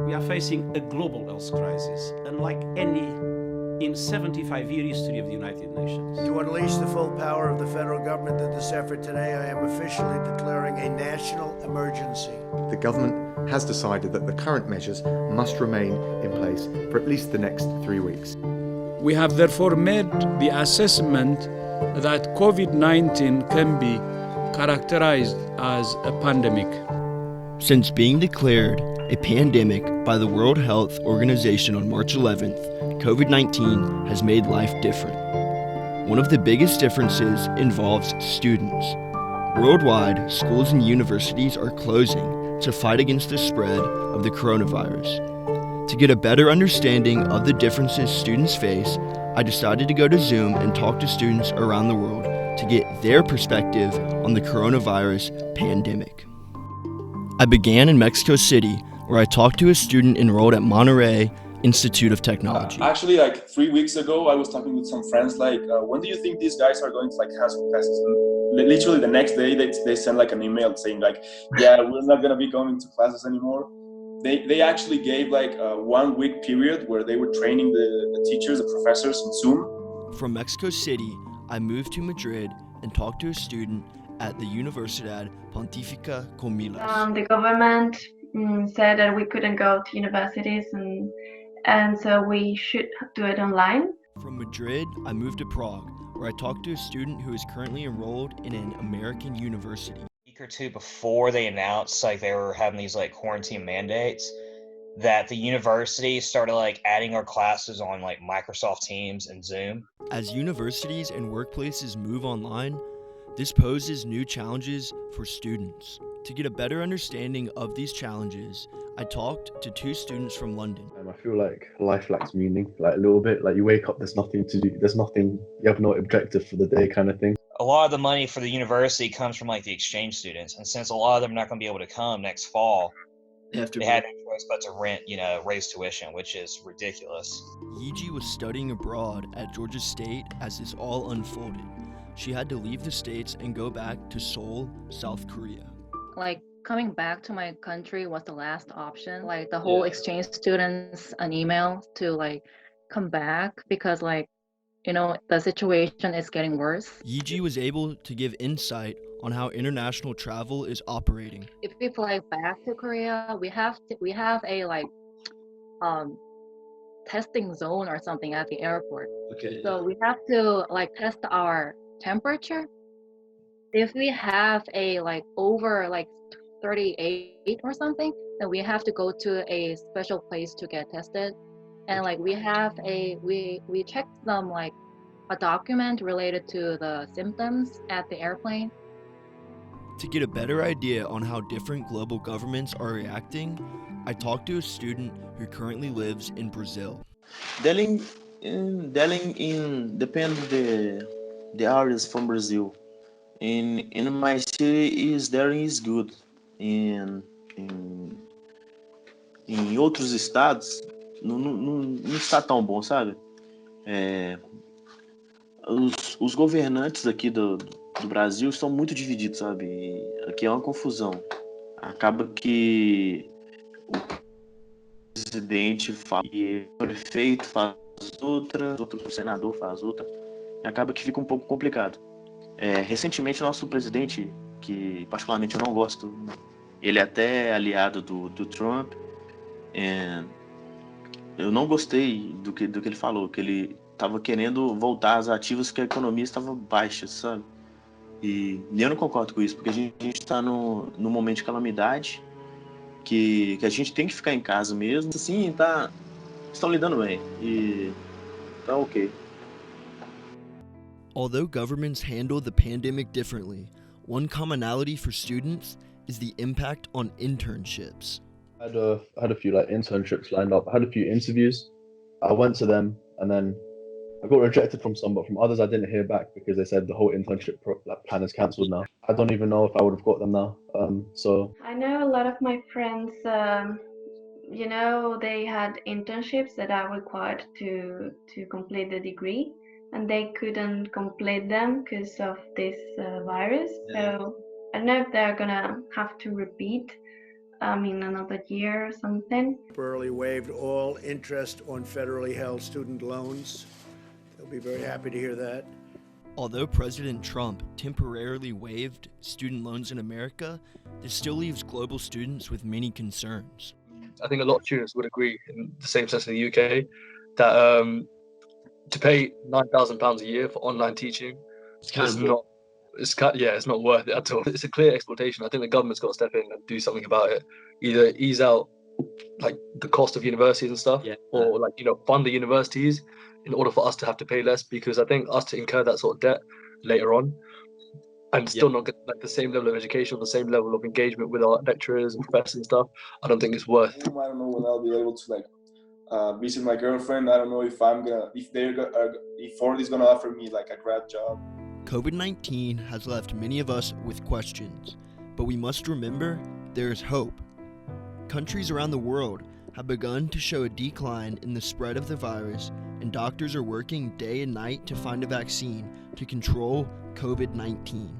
We are facing a global health crisis, unlike any in 75-year history of the United Nations. To unleash the full power of the federal government in this effort today, I am officially declaring a national emergency. The government has decided that the current measures must remain in place for at least the next 3 weeks. We have therefore made the assessment that COVID-19 can be characterized as a pandemic. Since being declared a pandemic by the World Health Organization on March 11th, COVID-19 has made life different. One of the biggest differences involves students. Worldwide, schools and universities are closing to fight against the spread of the coronavirus. To get a better understanding of the differences students face, I decided to go to Zoom and talk to students around the world to get their perspective on the coronavirus pandemic. I began in Mexico City, where I talked to a student enrolled at Monterrey Institute of Technology. Actually, like 3 weeks ago, I was talking with some friends, like, when do you think these guys are going to like have some classes? And literally the next day, they send like an email saying like, yeah, we're not gonna be going to classes anymore. They actually gave like a 1 week period where they were training the teachers, the professors in Zoom. From Mexico City, I moved to Madrid and talked to a student at the Universidad Pontificia Comillas. The government said that we couldn't go to universities and so we should do it online. From Madrid, I moved to Prague, where I talked to a student who is currently enrolled in an American university. A week or two before they announced like they were having these like quarantine mandates, that the university started like adding our classes on like Microsoft Teams and Zoom. As universities and workplaces move online, this poses new challenges for students. To get a better understanding of these challenges, I talked to two students from London. I feel like life lacks meaning, like a little bit. Like you wake up, there's nothing to do, you have no objective for the day kind of thing. A lot of the money for the university comes from like the exchange students, and since a lot of them are not going to be able to come next fall, they had no choice but to raise tuition, which is ridiculous. Yiji was studying abroad at Georgia State as this all unfolded. She had to leave the States and go back to Seoul, South Korea. Like coming back to my country was the last option. Like the whole exchange students an email to like come back because like, you know, the situation is getting worse. Yiji was able to give insight on how international travel is operating. If we fly back to Korea, we have a like testing zone or something at the airport. Okay. So we have to like test our temperature. If we have a like over like 38 or something, then we have to go to a special place to get tested. And like we checked some like a document related to the symptoms at the airplane. To get a better idea on how different global governments are reacting, I talked to a student who currently lives in Brazil. Dealing in depend the areas from Brazil. In my city is good. In outros estados não está tão bom, sabe? Os governantes aqui do Brasil estão muito divididos, sabe? E aqui é uma confusão. Acaba que o presidente fala e o prefeito faz outra, o senador faz outra. E acaba que fica um pouco complicado. Recentemente, nosso presidente, que particularmente eu não gosto, ele é até aliado do Trump, eu não gostei do que ele falou, que ele estava querendo voltar às ativas que a economia estava baixa, sabe? E eu não concordo com isso, porque a gente está num momento de calamidade, que a gente tem que ficar em casa mesmo. Assim, estão lidando bem, e tá ok. Although governments handle the pandemic differently, one commonality for students is the impact on internships. I had a few like internships lined up. I had a few interviews. I went to them and then I got rejected from some, but from others I didn't hear back because they said the whole internship plan is cancelled now. I don't even know if I would have got them now. So I know a lot of my friends, you know, they had internships that are required to complete the degree, and they couldn't complete them because of this virus. So I don't know if they're gonna have to repeat another year or something. Temporarily waived all interest on federally held student loans. They'll be very happy to hear that. Although President Trump temporarily waived student loans in America, this still leaves global students with many concerns. I think a lot of students would agree, in the same sense in the UK, that to pay £9,000 a year for online teaching is not. It's not worth it at all. It's a clear exploitation. I think the government's got to step in and do something about it. Either ease out like the cost of universities and stuff, or fund the universities in order for us to have to pay less. Because I think us to incur that sort of debt later on and still not get like the same level of education, the same level of engagement with our lecturers and professors and stuff, I don't think it's worth. I don't know when I'll be able to visit my girlfriend. I don't know if Ford is gonna offer me like a grad job. COVID-19 has left many of us with questions, but we must remember there is hope. Countries around the world have begun to show a decline in the spread of the virus, and doctors are working day and night to find a vaccine to control COVID-19.